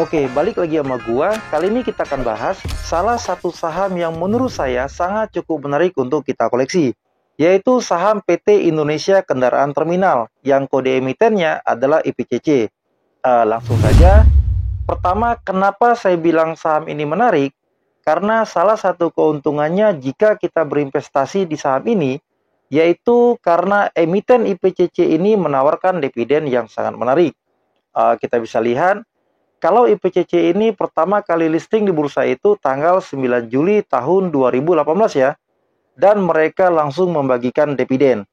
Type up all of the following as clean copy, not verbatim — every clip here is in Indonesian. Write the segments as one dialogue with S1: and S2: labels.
S1: Oke, balik lagi sama gua. Kali ini kita akan bahas salah satu saham yang menurut saya sangat cukup menarik untuk kita koleksi, yaitu saham PT Indonesia Kendaraan Terminal yang kode emitennya adalah IPCC. Langsung saja. Pertama, kenapa saya bilang saham ini menarik? Karena salah satu keuntungannya jika kita berinvestasi di saham ini, yaitu karena emiten IPCC ini menawarkan dividen yang sangat menarik. Kita bisa lihat, kalau IPCC ini pertama kali listing di bursa itu tanggal 9 Juli tahun 2018 ya, dan mereka langsung membagikan dividen.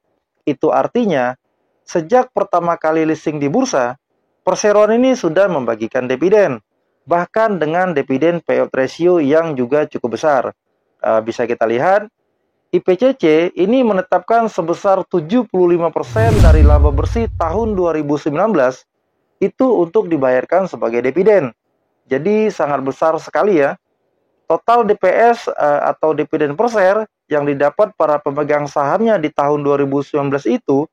S1: Itu artinya, sejak pertama kali listing di bursa, perseroan ini sudah membagikan dividen, bahkan dengan dividen payout ratio yang juga cukup besar. Bisa kita lihat, IPCC ini menetapkan sebesar 75% dari laba bersih tahun 2019 itu untuk dibayarkan sebagai dividen. Jadi sangat besar sekali ya. Total DPS atau dividen per share yang didapat para pemegang sahamnya di tahun 2019 itu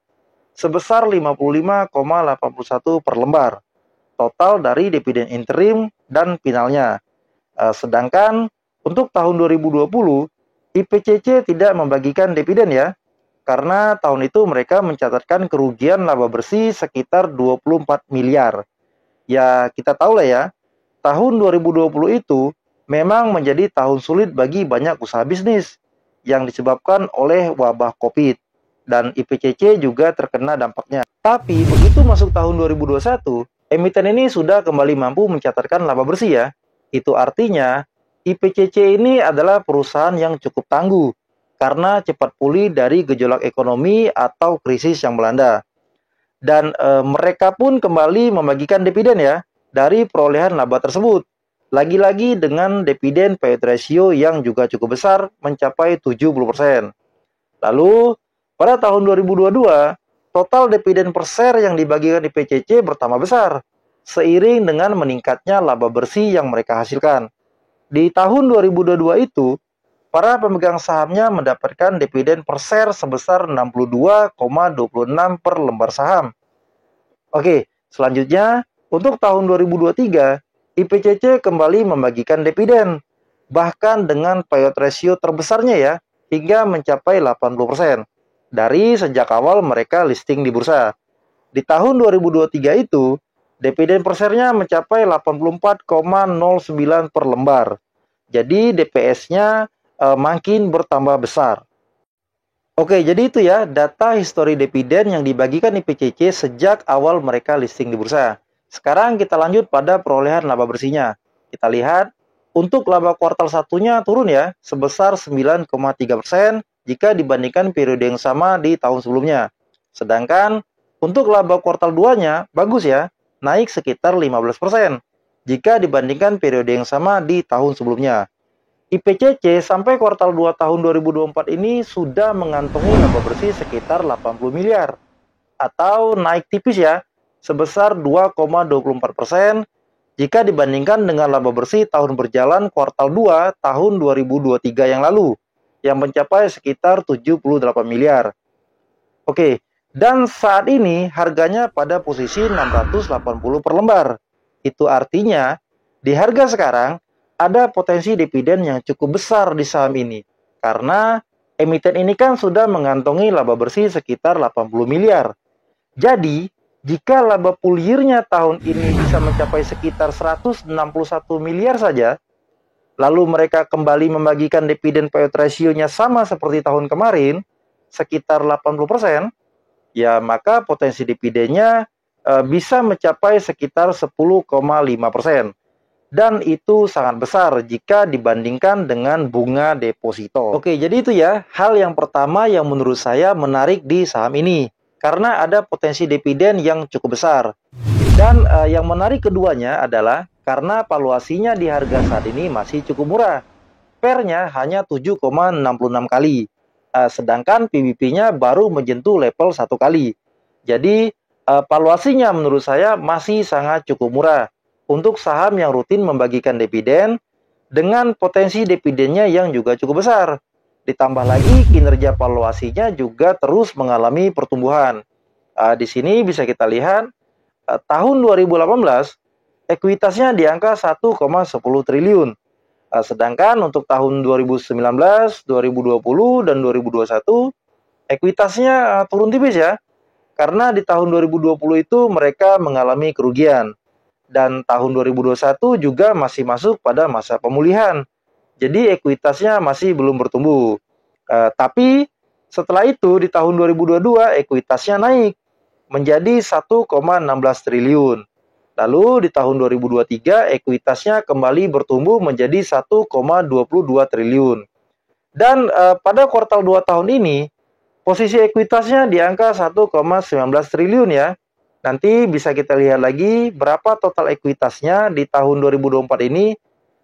S1: sebesar 55,81 per lembar. Total dari dividen interim dan finalnya. Sedangkan untuk tahun 2020, IPCC tidak membagikan dividen ya. Karena tahun itu mereka mencatatkan kerugian laba bersih sekitar 24 miliar. Ya, kita tahu lah ya, tahun 2020 itu memang menjadi tahun sulit bagi banyak usaha bisnis yang disebabkan oleh wabah COVID. Dan IPCC juga terkena dampaknya. Tapi begitu masuk tahun 2021, emiten ini sudah kembali mampu mencatatkan laba bersih ya. Itu artinya IPCC ini adalah perusahaan yang cukup tangguh karena cepat pulih dari gejolak ekonomi atau krisis yang melanda. Dan mereka pun kembali membagikan dividen ya dari perolehan laba tersebut. Lagi-lagi dengan dividen payout ratio yang juga cukup besar mencapai 70%. Lalu pada tahun 2022, total dividen per share yang dibagikan di IPCC bertambah besar seiring dengan meningkatnya laba bersih yang mereka hasilkan. Di tahun 2022 itu, para pemegang sahamnya mendapatkan dividen per share sebesar 62,26 per lembar saham. Oke, selanjutnya untuk tahun 2023, IPCC kembali membagikan dividen, bahkan dengan payout ratio terbesarnya ya, hingga mencapai 80% dari sejak awal mereka listing di bursa. Di tahun 2023 itu, dividen per share-nya mencapai 84,09 per lembar. Jadi DPS-nya makin bertambah besar. Oke, jadi itu ya data histori dividen yang dibagikan IPCC sejak awal mereka listing di bursa. Sekarang kita lanjut pada perolehan laba bersihnya. Kita lihat, untuk laba kuartal satunya turun ya, sebesar 9,3% jika dibandingkan periode yang sama di tahun sebelumnya. Sedangkan untuk laba kuartal 2-nya bagus ya, naik sekitar 15% jika dibandingkan periode yang sama di tahun sebelumnya. IPCC sampai kuartal 2 tahun 2024 ini sudah mengantongi laba bersih sekitar 80 miliar atau naik tipis ya, sebesar 2,24% jika dibandingkan dengan laba bersih tahun berjalan kuartal 2 tahun 2023 yang lalu yang mencapai sekitar 78 miliar. Oke, dan saat ini harganya pada posisi 680 per lembar. Itu artinya di harga sekarang ada potensi dividen yang cukup besar di saham ini. Karena emiten ini kan sudah mengantongi laba bersih sekitar 80 miliar. Jadi, jika laba full year-nya tahun ini bisa mencapai sekitar 161 miliar saja, lalu mereka kembali membagikan dividen payout ratio-nya sama seperti tahun kemarin, sekitar 80%, ya maka potensi dividennya bisa mencapai sekitar 10,5%. Dan itu sangat besar jika dibandingkan dengan bunga deposito. Oke, jadi itu ya hal yang pertama yang menurut saya menarik di saham ini. Karena ada potensi dividen yang cukup besar. Dan yang menarik keduanya adalah karena valuasinya di harga saat ini masih cukup murah. PER-nya hanya 7,66 kali. Sedangkan PBP-nya baru menyentuh level 1 kali. Jadi valuasinya menurut saya masih sangat cukup murah untuk saham yang rutin membagikan dividen dengan potensi dividennya yang juga cukup besar. Ditambah lagi kinerja valuasinya juga terus mengalami pertumbuhan. Di sini bisa kita lihat tahun 2018 ekuitasnya di angka 1,10 triliun. Sedangkan untuk tahun 2019, 2020, dan 2021, ekuitasnya turun tipis ya. Karena di tahun 2020 itu mereka mengalami kerugian. Dan tahun 2021 juga masih masuk pada masa pemulihan. Jadi ekuitasnya masih belum bertumbuh. Tapi setelah itu di tahun 2022 ekuitasnya naik menjadi 1,16 triliun. Lalu di tahun 2023 ekuitasnya kembali bertumbuh menjadi 1,22 triliun. Dan pada kuartal 2 tahun ini posisi ekuitasnya di angka 1,19 triliun ya. Nanti bisa kita lihat lagi berapa total ekuitasnya di tahun 2024 ini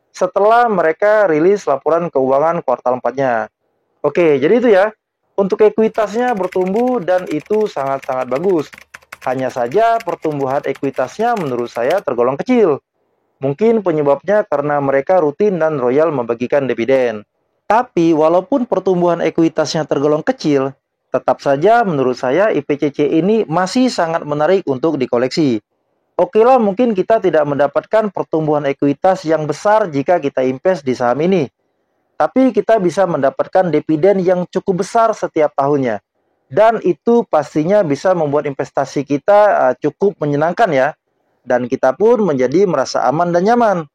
S1: setelah mereka rilis laporan keuangan kuartal 4-nya. Oke, jadi itu ya. Untuk ekuitasnya bertumbuh dan itu sangat-sangat bagus. Hanya saja pertumbuhan ekuitasnya menurut saya tergolong kecil. Mungkin penyebabnya karena mereka rutin dan royal membagikan dividen. Tapi walaupun pertumbuhan ekuitasnya tergolong kecil, tetap saja menurut saya IPCC ini masih sangat menarik untuk dikoleksi. Oke lah, mungkin kita tidak mendapatkan pertumbuhan ekuitas yang besar jika kita invest di saham ini. Tapi kita bisa mendapatkan dividen yang cukup besar setiap tahunnya. Dan itu pastinya bisa membuat investasi kita cukup menyenangkan ya. Dan kita pun menjadi merasa aman dan nyaman.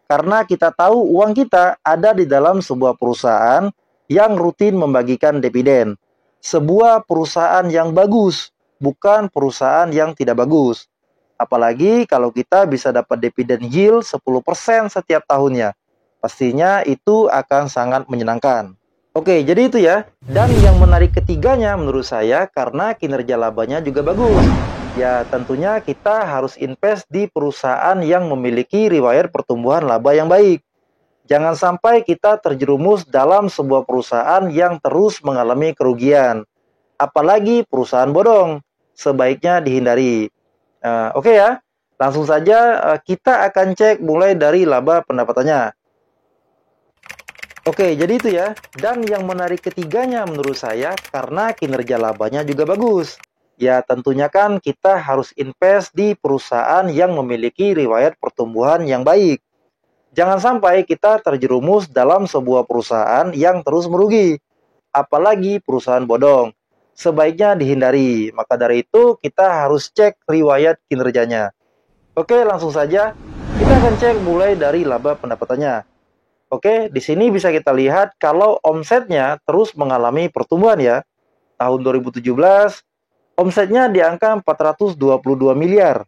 S1: Karena kita tahu uang kita ada di dalam sebuah perusahaan yang rutin membagikan dividen. Sebuah perusahaan yang bagus, bukan perusahaan yang tidak bagus. Apalagi kalau kita bisa dapat dividen yield 10% setiap tahunnya. Pastinya itu akan sangat menyenangkan. Oke, jadi itu ya. Dan yang menarik ketiganya menurut saya karena kinerja labanya juga bagus. Ya, tentunya kita harus invest di perusahaan yang memiliki riwayat pertumbuhan laba yang baik. Jangan sampai kita terjerumus dalam sebuah perusahaan yang terus mengalami kerugian. Apalagi perusahaan bodong. Sebaiknya dihindari. Oke ya, langsung saja kita akan cek mulai dari laba pendapatannya. Oke, jadi itu ya. Dan yang menarik ketiganya menurut saya karena kinerja labanya juga bagus. Ya, tentunya kan kita harus invest di perusahaan yang memiliki riwayat pertumbuhan yang baik. Jangan sampai kita terjerumus dalam sebuah perusahaan yang terus merugi. Apalagi perusahaan bodong. Sebaiknya dihindari. Maka dari itu kita harus cek riwayat kinerjanya. Oke, langsung saja. Kita akan cek mulai dari laba pendapatannya. Oke, di sini bisa kita lihat kalau omsetnya terus mengalami pertumbuhan ya. Tahun 2017, omsetnya di angka 422 miliar.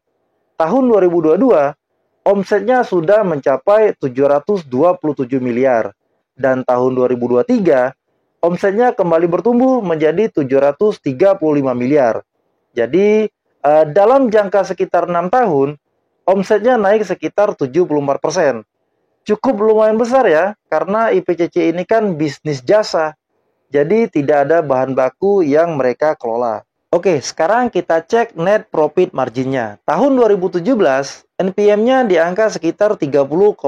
S1: Tahun 2022, omsetnya sudah mencapai 727 miliar. Dan tahun 2023, omsetnya kembali bertumbuh menjadi 735 miliar. Jadi, dalam jangka sekitar 6 tahun, omsetnya naik sekitar 74%. Cukup lumayan besar ya, karena IPCC ini kan bisnis jasa. Jadi tidak ada bahan baku yang mereka kelola. Oke, sekarang kita cek net profit marginnya. Tahun 2017, NPM-nya di angka sekitar 30,95%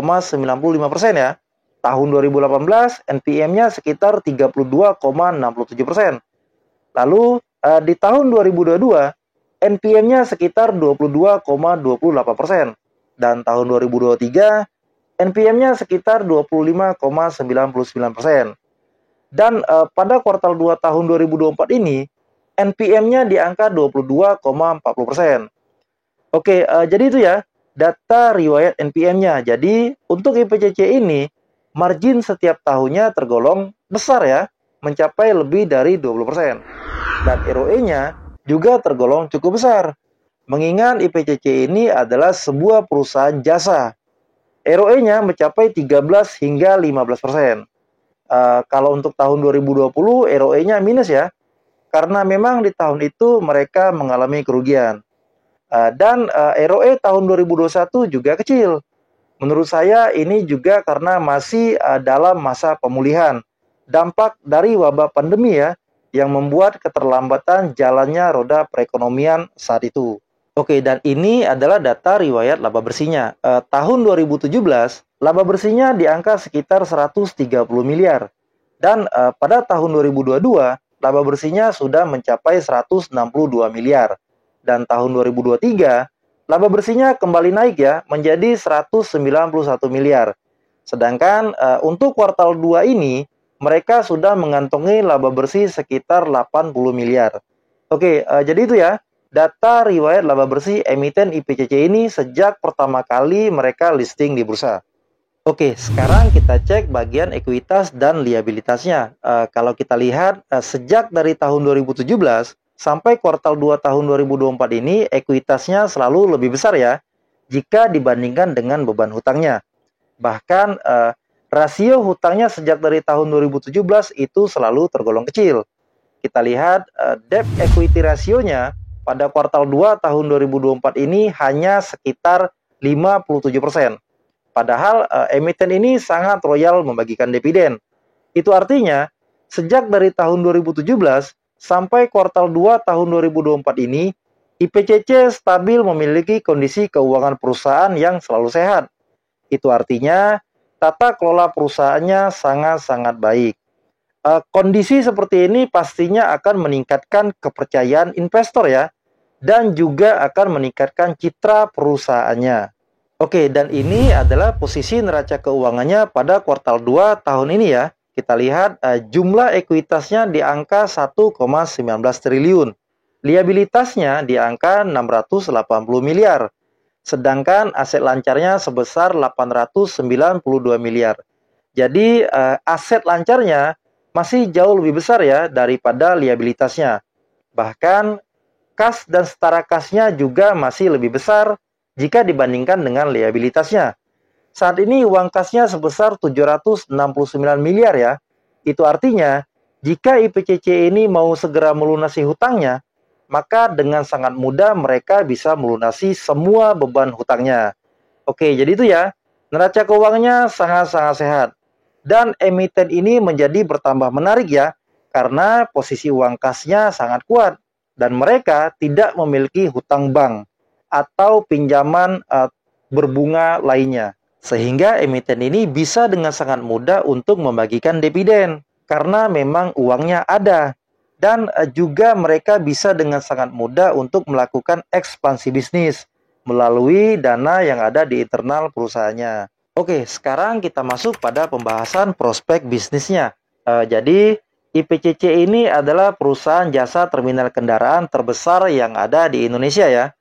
S1: ya. Tahun 2018, NPM-nya sekitar 32,67%. Lalu di tahun 2022, NPM-nya sekitar 22,28%. Dan tahun 2023, NPM-nya sekitar 25,99%. Dan pada kuartal 2 tahun 2024 ini, NPM-nya di angka 22,40%. Oke, jadi itu ya, data riwayat NPM-nya. Jadi, untuk IPCC ini, margin setiap tahunnya tergolong besar ya, mencapai lebih dari 20%. Dan ROE-nya juga tergolong cukup besar. Mengingat IPCC ini adalah sebuah perusahaan jasa. ROE-nya mencapai 13 hingga 15%. Kalau untuk tahun 2020, ROE-nya minus ya. Karena memang di tahun itu mereka mengalami kerugian. Dan ROE tahun 2021 juga kecil. Menurut saya ini juga karena masih dalam masa pemulihan. Dampak dari wabah pandemi ya, yang membuat keterlambatan jalannya roda perekonomian saat itu. Oke, dan ini adalah data riwayat laba bersihnya. Tahun 2017, laba bersihnya di angka sekitar 130 miliar. Dan pada tahun 2022, laba bersihnya sudah mencapai 162 miliar. Dan tahun 2023, laba bersihnya kembali naik ya, menjadi 191 miliar. Sedangkan untuk kuartal 2 ini, mereka sudah mengantongi laba bersih sekitar 80 miliar. Oke, jadi itu ya, data riwayat laba bersih emiten IPCC ini sejak pertama kali mereka listing di bursa. Oke, sekarang kita cek bagian ekuitas dan liabilitasnya. Kalau kita lihat, sejak dari tahun 2017 sampai kuartal 2 tahun 2024 ini, ekuitasnya selalu lebih besar ya, jika dibandingkan dengan beban hutangnya. Bahkan, rasio hutangnya sejak dari tahun 2017 itu selalu tergolong kecil. Kita lihat, debt equity rasionya pada kuartal 2 tahun 2024 ini hanya sekitar 57%. Padahal emiten ini sangat royal membagikan dividen. Itu artinya, sejak dari tahun 2017 sampai kuartal 2 tahun 2024 ini, IPCC stabil memiliki kondisi keuangan perusahaan yang selalu sehat. Itu artinya, tata kelola perusahaannya sangat-sangat baik. Kondisi seperti ini pastinya akan meningkatkan kepercayaan investor ya, dan juga akan meningkatkan citra perusahaannya. Oke, dan ini adalah posisi neraca keuangannya pada kuartal 2 tahun ini ya. Kita lihat jumlah ekuitasnya di angka 1,19 triliun. Liabilitasnya di angka 680 miliar. Sedangkan aset lancarnya sebesar 892 miliar. Jadi aset lancarnya masih jauh lebih besar ya daripada liabilitasnya. Bahkan kas dan setara kasnya juga masih lebih besar jika dibandingkan dengan liabilitasnya. Saat ini uang kasnya sebesar 769 miliar ya. Itu artinya, jika IPCC ini mau segera melunasi hutangnya, maka dengan sangat mudah mereka bisa melunasi semua beban hutangnya. Oke, jadi itu ya. Neraca keuangannya sangat-sangat sehat. Dan emiten ini menjadi bertambah menarik ya, karena posisi uang kasnya sangat kuat. Dan mereka tidak memiliki hutang bank atau pinjaman berbunga lainnya. Sehingga emiten ini bisa dengan sangat mudah untuk membagikan dividen karena memang uangnya ada. Dan juga mereka bisa dengan sangat mudah untuk melakukan ekspansi bisnis melalui dana yang ada di internal perusahaannya. Oke, sekarang kita masuk pada pembahasan prospek bisnisnya. Jadi IPCC ini adalah perusahaan jasa terminal kendaraan terbesar yang ada di Indonesia ya.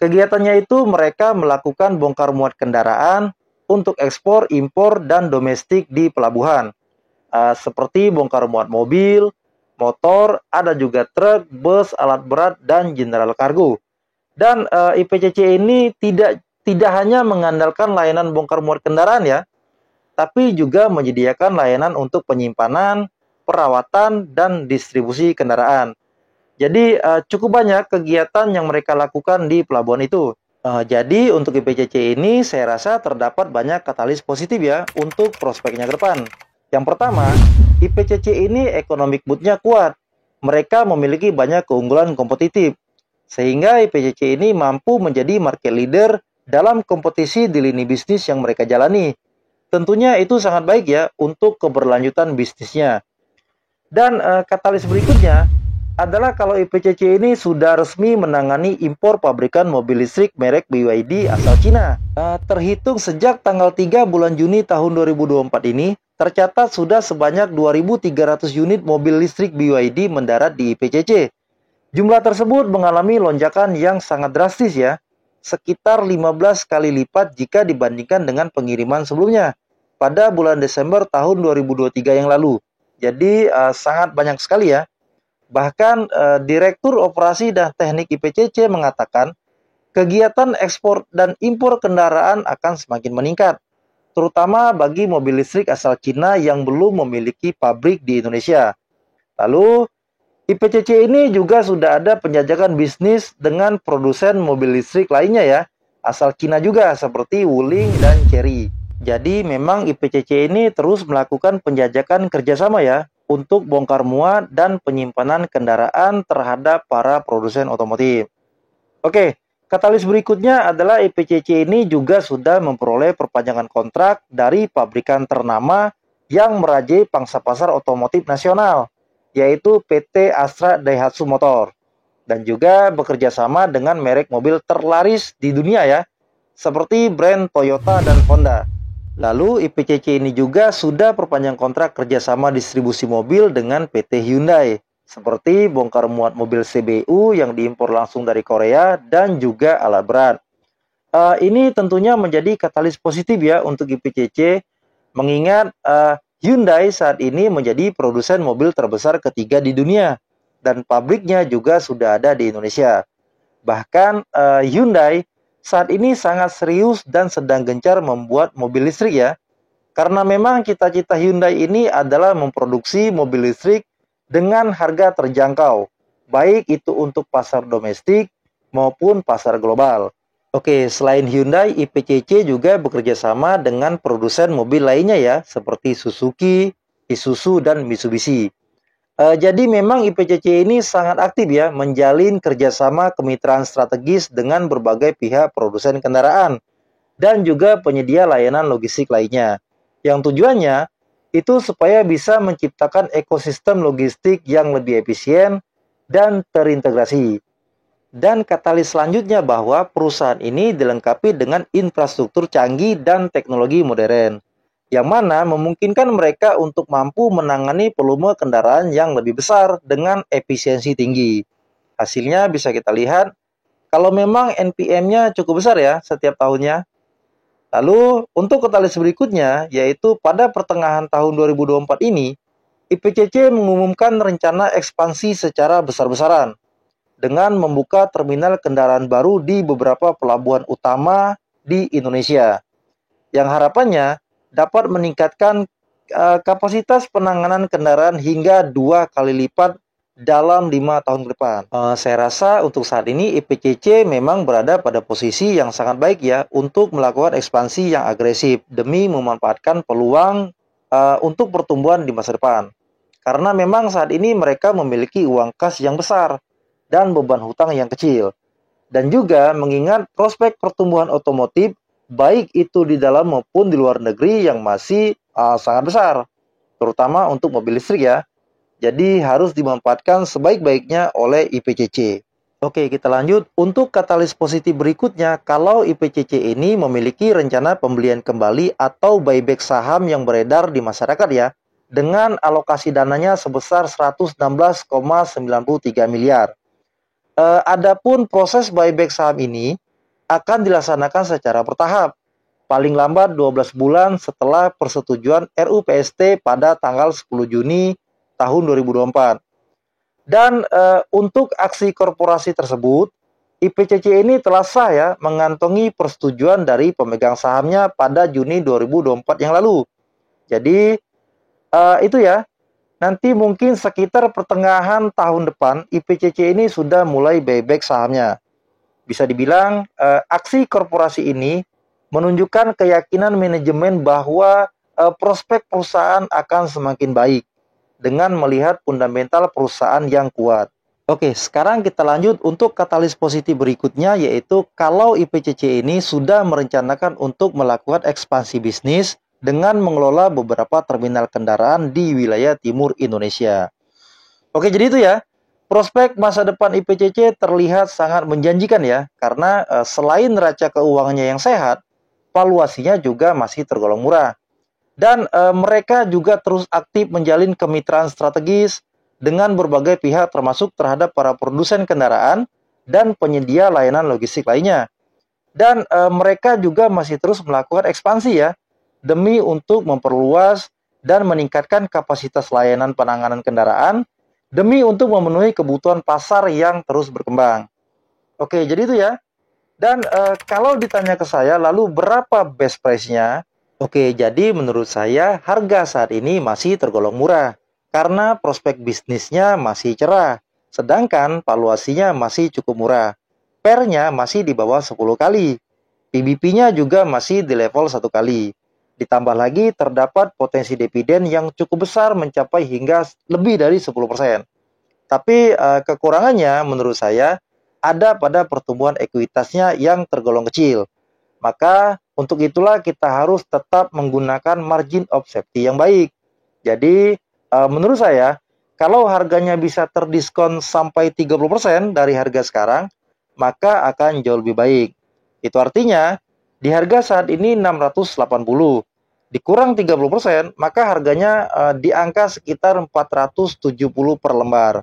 S1: Kegiatannya itu mereka melakukan bongkar muat kendaraan untuk ekspor, impor, dan domestik di pelabuhan. Seperti bongkar muat mobil, motor, ada juga truk, bus, alat berat, dan general kargo. Dan IPCC ini tidak hanya mengandalkan layanan bongkar muat kendaraan ya, tapi juga menyediakan layanan untuk penyimpanan, perawatan, dan distribusi kendaraan. Jadi cukup banyak kegiatan yang mereka lakukan di pelabuhan itu. Jadi untuk IPCC ini saya rasa terdapat banyak katalis positif ya untuk prospeknya ke depan. Yang pertama, IPCC ini economic mood-nya kuat. Mereka memiliki banyak keunggulan kompetitif. Sehingga IPCC ini mampu menjadi market leader dalam kompetisi di lini bisnis yang mereka jalani. Tentunya itu sangat baik ya untuk keberlanjutan bisnisnya. Dan katalis berikutnya adalah kalau IPCC ini sudah resmi menangani impor pabrikan mobil listrik merek BYD asal Cina. Terhitung sejak tanggal 3 bulan Juni tahun 2024 ini, tercatat sudah sebanyak 2.300 unit mobil listrik BYD mendarat di IPCC. Jumlah tersebut mengalami lonjakan yang sangat drastis ya, sekitar 15 kali lipat jika dibandingkan dengan pengiriman sebelumnya pada bulan Desember tahun 2023 yang lalu. Jadi sangat banyak sekali ya. Bahkan Direktur Operasi dan Teknik IPCC mengatakan kegiatan ekspor dan impor kendaraan akan semakin meningkat, terutama bagi mobil listrik asal Cina yang belum memiliki pabrik di Indonesia. Lalu IPCC ini juga sudah ada penjajakan bisnis dengan produsen mobil listrik lainnya ya, asal Cina juga seperti Wuling dan Chery. Jadi memang IPCC ini terus melakukan penjajakan kerjasama ya, untuk bongkar muat dan penyimpanan kendaraan terhadap para produsen otomotif. Oke, katalis berikutnya adalah IPCC ini juga sudah memperoleh perpanjangan kontrak dari pabrikan ternama yang merajai pangsa pasar otomotif nasional, yaitu PT Astra Daihatsu Motor. dan juga bekerja sama dengan merek mobil terlaris di dunia ya, seperti brand Toyota dan Honda. Lalu IPCC ini juga sudah perpanjang kontrak kerjasama distribusi mobil dengan PT Hyundai, seperti bongkar muat mobil CBU yang diimpor langsung dari Korea dan juga alat berat. Ini tentunya menjadi katalis positif ya untuk IPCC, mengingat Hyundai saat ini menjadi produsen mobil terbesar ketiga di dunia dan pabriknya juga sudah ada di Indonesia. Bahkan Hyundai saat ini sangat serius dan sedang gencar membuat mobil listrik ya. Karena memang cita-cita Hyundai ini adalah memproduksi mobil listrik dengan harga terjangkau, baik itu untuk pasar domestik maupun pasar global. Oke, selain Hyundai, IPCC juga bekerja sama dengan produsen mobil lainnya ya, seperti Suzuki, Isuzu, dan Mitsubishi. Jadi memang IPCC ini sangat aktif ya, menjalin kerjasama kemitraan strategis dengan berbagai pihak produsen kendaraan dan juga penyedia layanan logistik lainnya. Yang tujuannya itu supaya bisa menciptakan ekosistem logistik yang lebih efisien dan terintegrasi. Dan katalis selanjutnya bahwa perusahaan ini dilengkapi dengan infrastruktur canggih dan teknologi modern, yang mana memungkinkan mereka untuk mampu menangani volume kendaraan yang lebih besar dengan efisiensi tinggi. Hasilnya bisa kita lihat, kalau memang NPM-nya cukup besar ya setiap tahunnya. Lalu untuk katalis berikutnya, yaitu pada pertengahan tahun 2024 ini, IPCC mengumumkan rencana ekspansi secara besar-besaran dengan membuka terminal kendaraan baru di beberapa pelabuhan utama di Indonesia, yang harapannya dapat meningkatkan kapasitas penanganan kendaraan hingga 2 kali lipat dalam 5 tahun ke depan. Saya rasa untuk saat ini IPCC memang berada pada posisi yang sangat baik ya untuk melakukan ekspansi yang agresif demi memanfaatkan peluang untuk pertumbuhan di masa depan. Karena memang saat ini mereka memiliki uang kas yang besar dan beban hutang yang kecil. Dan juga mengingat prospek pertumbuhan otomotif baik itu di dalam maupun di luar negeri yang masih sangat besar, terutama untuk mobil listrik ya. Jadi harus dimanfaatkan sebaik-baiknya oleh IPCC. Oke, kita lanjut. Untuk katalis positif berikutnya, kalau IPCC ini memiliki rencana pembelian kembali atau buyback saham yang beredar di masyarakat ya, dengan alokasi dananya sebesar 116,93 miliar. Adapun proses buyback saham ini akan dilaksanakan secara bertahap, paling lambat 12 bulan setelah persetujuan RUU PST pada tanggal 10 Juni tahun 2024. Dan untuk aksi korporasi tersebut, IPCC ini telah sah ya mengantongi persetujuan dari pemegang sahamnya pada Juni 2024 yang lalu. Jadi itu ya. Nanti mungkin sekitar pertengahan tahun depan, IPCC ini sudah mulai buyback sahamnya. Bisa dibilang, aksi korporasi ini menunjukkan keyakinan manajemen bahwa prospek perusahaan akan semakin baik dengan melihat fundamental perusahaan yang kuat. Oke, sekarang kita lanjut untuk katalis positif berikutnya, yaitu kalau IPCC ini sudah merencanakan untuk melakukan ekspansi bisnis dengan mengelola beberapa terminal kendaraan di wilayah timur Indonesia. Oke, jadi itu ya. Prospek masa depan IPCC terlihat sangat menjanjikan ya, karena selain neraca keuangannya yang sehat, valuasinya juga masih tergolong murah. Dan mereka juga terus aktif menjalin kemitraan strategis dengan berbagai pihak termasuk terhadap para produsen kendaraan dan penyedia layanan logistik lainnya. Dan mereka juga masih terus melakukan ekspansi ya, demi untuk memperluas dan meningkatkan kapasitas layanan penanganan kendaraan, demi untuk memenuhi kebutuhan pasar yang terus berkembang. Oke, jadi itu ya. Dan kalau ditanya ke saya, lalu berapa best price-nya? Oke, jadi menurut saya harga saat ini masih tergolong murah, karena prospek bisnisnya masih cerah, sedangkan valuasinya masih cukup murah. PER-nya masih di bawah 10 kali, PBP-nya juga masih di level 1 kali. Ditambah lagi terdapat potensi dividen yang cukup besar mencapai hingga lebih dari 10%. Tapi kekurangannya menurut saya ada pada pertumbuhan ekuitasnya yang tergolong kecil. Maka untuk itulah kita harus tetap menggunakan margin of safety yang baik. Jadi menurut saya Kalau harganya bisa terdiskon sampai 30% dari harga sekarang, maka akan jauh lebih baik. Itu artinya, di harga saat ini 680, dikurang 30%, maka harganya di angka sekitar 470 per lembar.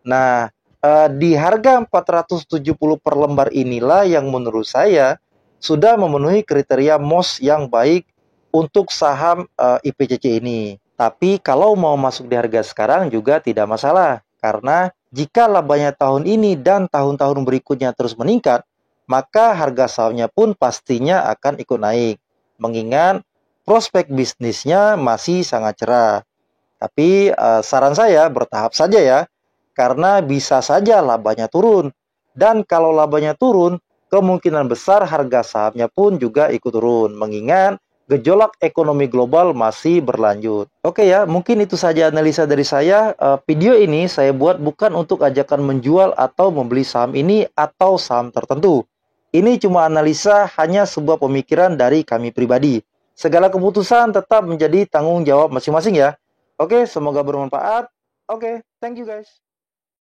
S1: Nah, di harga 470 per lembar inilah yang menurut saya sudah memenuhi kriteria MOS yang baik untuk saham IPCC ini. Tapi kalau mau masuk di harga sekarang juga tidak masalah, karena jika labanya tahun ini dan tahun-tahun berikutnya terus meningkat, maka harga sahamnya pun pastinya akan ikut naik, mengingat prospek bisnisnya masih sangat cerah. Tapi saran saya bertahap saja ya, karena bisa saja labanya turun. Dan kalau labanya turun, kemungkinan besar harga sahamnya pun juga ikut turun, mengingat gejolak ekonomi global masih berlanjut. Oke ya, mungkin itu saja analisa dari saya. Video ini saya buat bukan untuk ajakan menjual atau membeli saham ini atau saham tertentu. Ini cuma analisa, hanya sebuah pemikiran dari kami pribadi. Segala keputusan tetap menjadi tanggung jawab masing-masing ya. Oke, semoga bermanfaat. Oke, thank you guys.